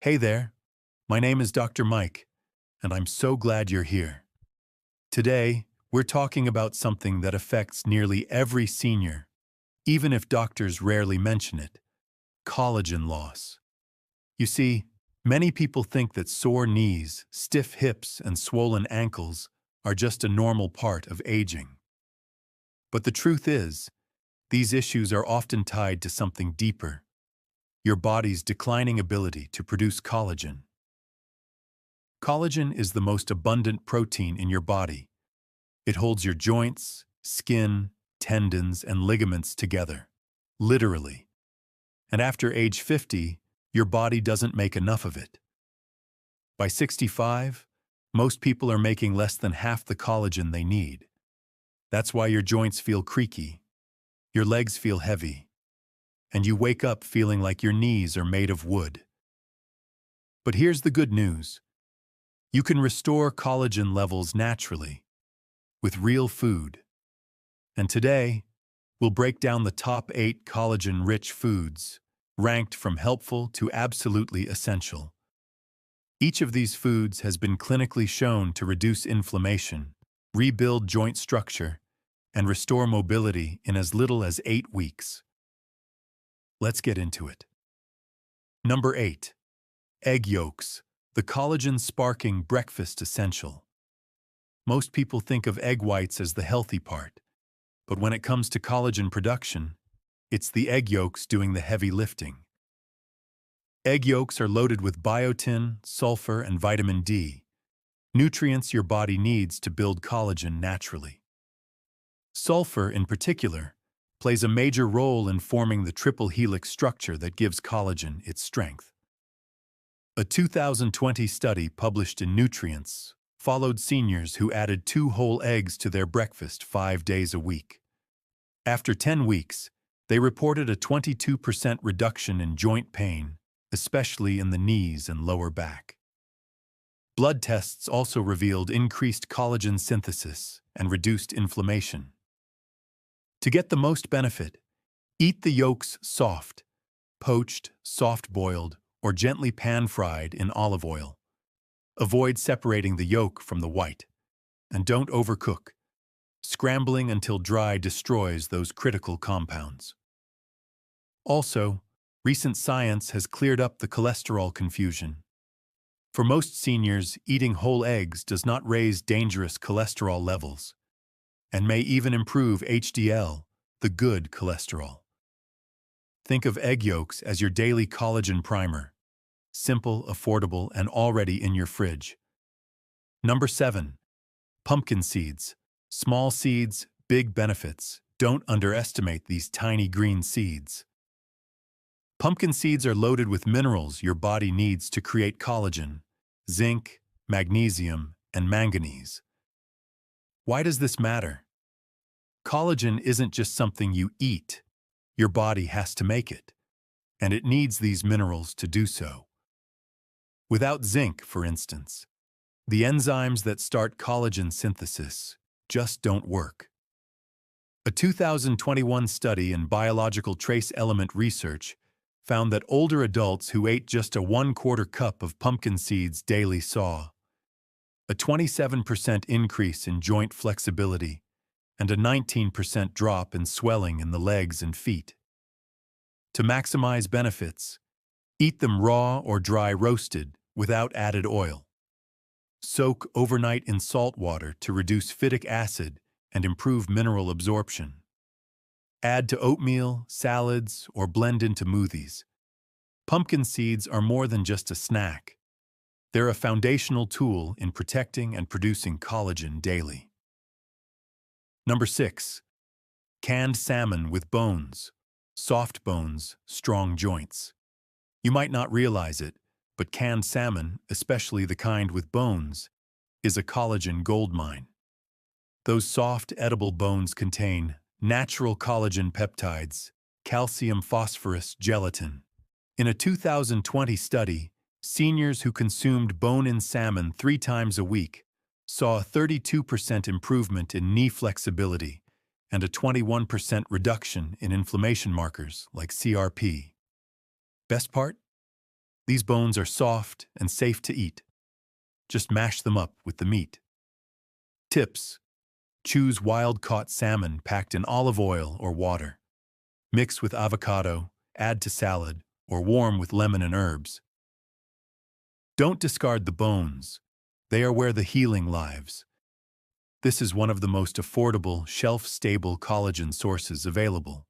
Hey there, my name is Dr. Mike, and I'm so glad you're here. Today, we're talking about something that affects nearly every senior, even if doctors rarely mention it: collagen loss. You see, many people think that sore knees, stiff hips, and swollen ankles are just a normal part of aging. But the truth is, these issues are often tied to something deeper: your body's declining ability to produce collagen. Collagen is the most abundant protein in your body. It holds your joints, skin, tendons, and ligaments together, literally. And after age 50, your body doesn't make enough of it. By 65, most people are making less than half the collagen they need. That's why your joints feel creaky, your legs feel heavy, and you wake up feeling like your knees are made of wood. But here's the good news. You can restore collagen levels naturally, with real food. And today, we'll break down the top 8 collagen-rich foods, ranked from helpful to absolutely essential. Each of these foods has been clinically shown to reduce inflammation, rebuild joint structure, and restore mobility in as little as 8 weeks. Let's get into it. Number 8. Egg yolks, the collagen-sparking breakfast essential. Most people think of egg whites as the healthy part, but when it comes to collagen production, it's the egg yolks doing the heavy lifting. Egg yolks are loaded with biotin, sulfur, and vitamin D, nutrients your body needs to build collagen naturally. Sulfur, in particular, plays a major role in forming the triple helix structure that gives collagen its strength. A 2020 study published in Nutrients followed seniors who added 2 whole eggs to their breakfast 5 days a week. After 10 weeks, they reported a 22% reduction in joint pain, especially in the knees and lower back. Blood tests also revealed increased collagen synthesis and reduced inflammation. To get the most benefit, eat the yolks soft, poached, soft-boiled, or gently pan-fried in olive oil. Avoid separating the yolk from the white, and don't overcook. Scrambling until dry destroys those critical compounds. Also, recent science has cleared up the cholesterol confusion. For most seniors, eating whole eggs does not raise dangerous cholesterol levels, and may even improve HDL, the good cholesterol. Think of egg yolks as your daily collagen primer. Simple, affordable, and already in your fridge. Number 7. Pumpkin seeds. Small seeds, big benefits. Don't underestimate these tiny green seeds. Pumpkin seeds are loaded with minerals your body needs to create collagen: zinc, magnesium, and manganese. Why does this matter? Collagen isn't just something you eat. Your body has to make it, and it needs these minerals to do so. Without zinc, for instance, the enzymes that start collagen synthesis just don't work. A 2021 study in biological trace element research found that older adults who ate just a 1/4 cup of pumpkin seeds daily saw a 27% increase in joint flexibility and a 19% drop in swelling in the legs and feet. To maximize benefits, eat them raw or dry roasted without added oil. Soak overnight in salt water to reduce phytic acid and improve mineral absorption. Add to oatmeal, salads, or blend into smoothies. Pumpkin seeds are more than just a snack. They're a foundational tool in protecting and producing collagen daily. Number 6. Canned salmon with bones. Soft bones, strong joints. You might not realize it, but canned salmon, especially the kind with bones, is a collagen goldmine. Those soft, edible bones contain natural collagen peptides, calcium, phosphorus, gelatin. In a 2020 study, seniors who consumed bone-in salmon 3 times a week saw a 32% improvement in knee flexibility and a 21% reduction in inflammation markers like CRP. Best part? These bones are soft and safe to eat. Just mash them up with the meat. Tips: choose wild-caught salmon packed in olive oil or water. Mix with avocado, add to salad, or warm with lemon and herbs. Don't discard the bones. They are where the healing lives. This is one of the most affordable, shelf-stable collagen sources available,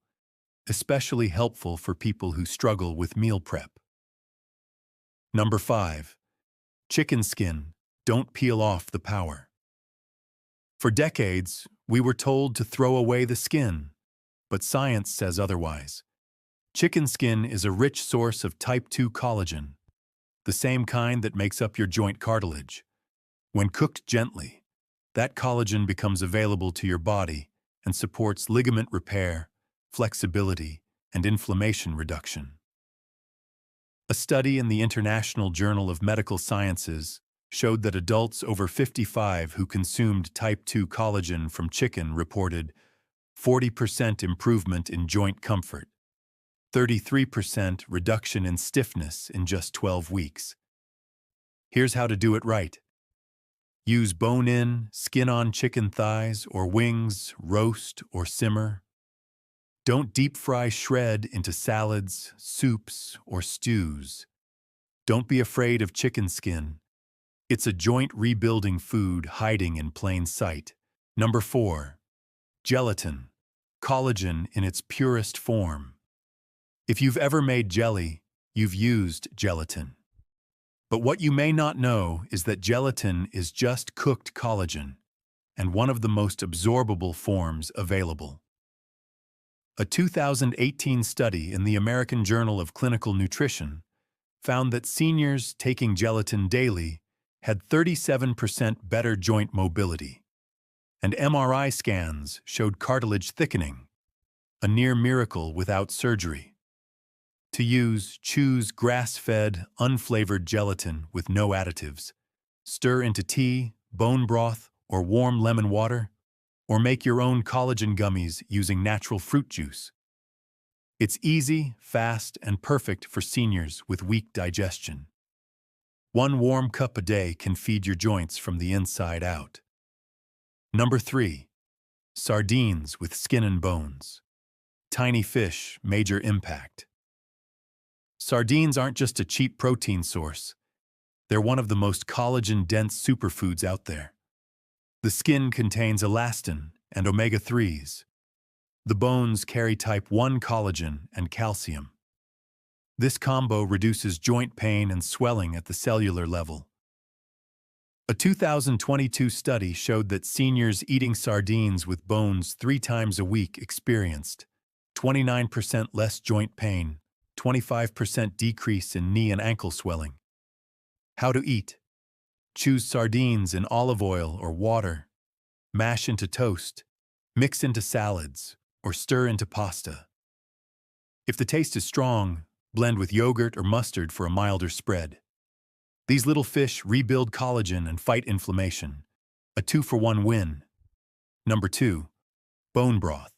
especially helpful for people who struggle with meal prep. Number 5. Chicken skin. Don't peel off the power. For decades, we were told to throw away the skin, but science says otherwise. Chicken skin is a rich source of type 2 collagen, the same kind that makes up your joint cartilage. When cooked gently, that collagen becomes available to your body and supports ligament repair, flexibility, and inflammation reduction. A study in the International Journal of Medical Sciences showed that adults over 55 who consumed type 2 collagen from chicken reported 40% improvement in joint comfort, 33% reduction in stiffness in just 12 weeks. Here's how to do it right. Use bone-in, skin-on chicken thighs or wings, roast or simmer. Don't deep-fry shred into salads, soups, or stews. Don't be afraid of chicken skin. It's a joint-rebuilding food hiding in plain sight. Number 4. Gelatin. Collagen in its purest form. If you've ever made jelly, you've used gelatin. But what you may not know is that gelatin is just cooked collagen, and one of the most absorbable forms available. A 2018 study in the American Journal of Clinical Nutrition found that seniors taking gelatin daily had 37% better joint mobility, and MRI scans showed cartilage thickening, a near miracle without surgery. To use, choose grass-fed, unflavored gelatin with no additives. Stir into tea, bone broth, or warm lemon water, or make your own collagen gummies using natural fruit juice. It's easy, fast, and perfect for seniors with weak digestion. 1 warm cup a day can feed your joints from the inside out. Number 3. Sardines with skin and bones. Tiny fish, major impact. Sardines aren't just a cheap protein source. They're one of the most collagen-dense superfoods out there. The skin contains elastin and omega-3s. The bones carry type 1 collagen and calcium. This combo reduces joint pain and swelling at the cellular level. A 2022 study showed that seniors eating sardines with bones 3 times a week experienced 29% less joint pain, 25% decrease in knee and ankle swelling. How to eat. Choose sardines in olive oil or water. Mash into toast, mix into salads, or stir into pasta. If the taste is strong, blend with yogurt or mustard for a milder spread. These little fish rebuild collagen and fight inflammation. A 2-for-1 win. Number 2. Bone broth.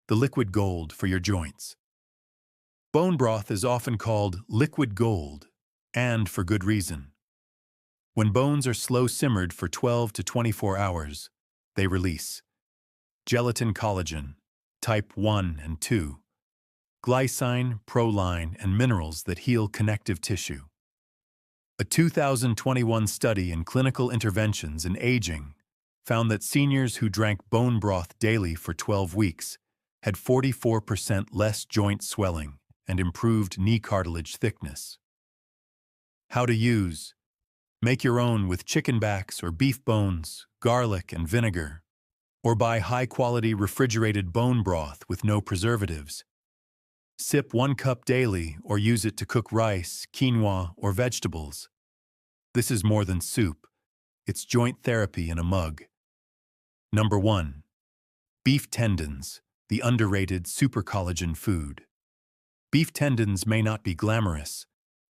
The liquid gold for your joints. Bone broth is often called liquid gold, and for good reason. When bones are slow-simmered for 12 to 24 hours, they release gelatin collagen, type 1 and 2, glycine, proline, and minerals that heal connective tissue. A 2021 study in clinical interventions in aging found that seniors who drank bone broth daily for 12 weeks had 44% less joint swelling and improved knee cartilage thickness. How to use. Make your own with chicken backs or beef bones, garlic, and vinegar, or buy high-quality refrigerated bone broth with no preservatives. Sip 1 cup daily or use it to cook rice, quinoa, or vegetables. This is more than soup. It's joint therapy in a mug. Number 1. Beef tendons, the underrated supercollagen food. Beef tendons may not be glamorous,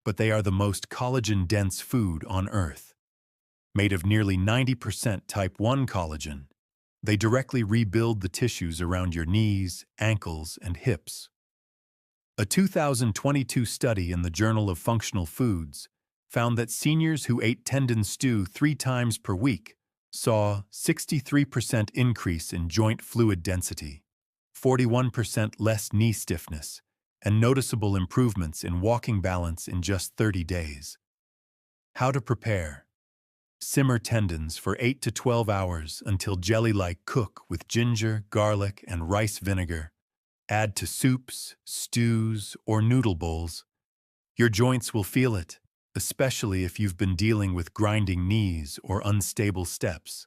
but they are the most collagen-dense food on Earth. Made of nearly 90% type 1 collagen, they directly rebuild the tissues around your knees, ankles, and hips. A 2022 study in the Journal of Functional Foods found that seniors who ate tendon stew 3 times per week saw 63% increase in joint fluid density, 41% less knee stiffness, and noticeable improvements in walking balance in just 30 days. How to prepare? Simmer tendons for 8 to 12 hours until jelly-like. Cook with ginger, garlic, and rice vinegar. Add to soups, stews, or noodle bowls. Your joints will feel it, especially if you've been dealing with grinding knees or unstable steps.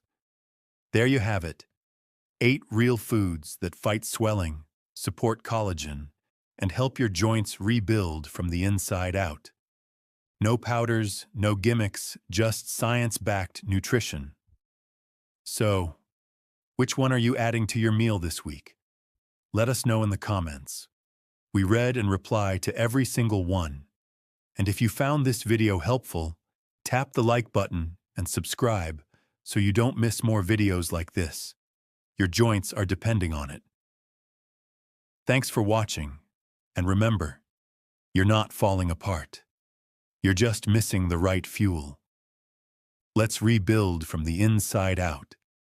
There you have it. 8 real foods that fight swelling, support collagen, and help your joints rebuild from the inside out. No powders, no gimmicks, just science-backed nutrition. So, which one are you adding to your meal this week? Let us know in the comments. We read and reply to every single one. And if you found this video helpful, tap the like button and subscribe so you don't miss more videos like this. Your joints are depending on it. Thanks for watching, and remember, you're not falling apart. You're just missing the right fuel. Let's rebuild from the inside out.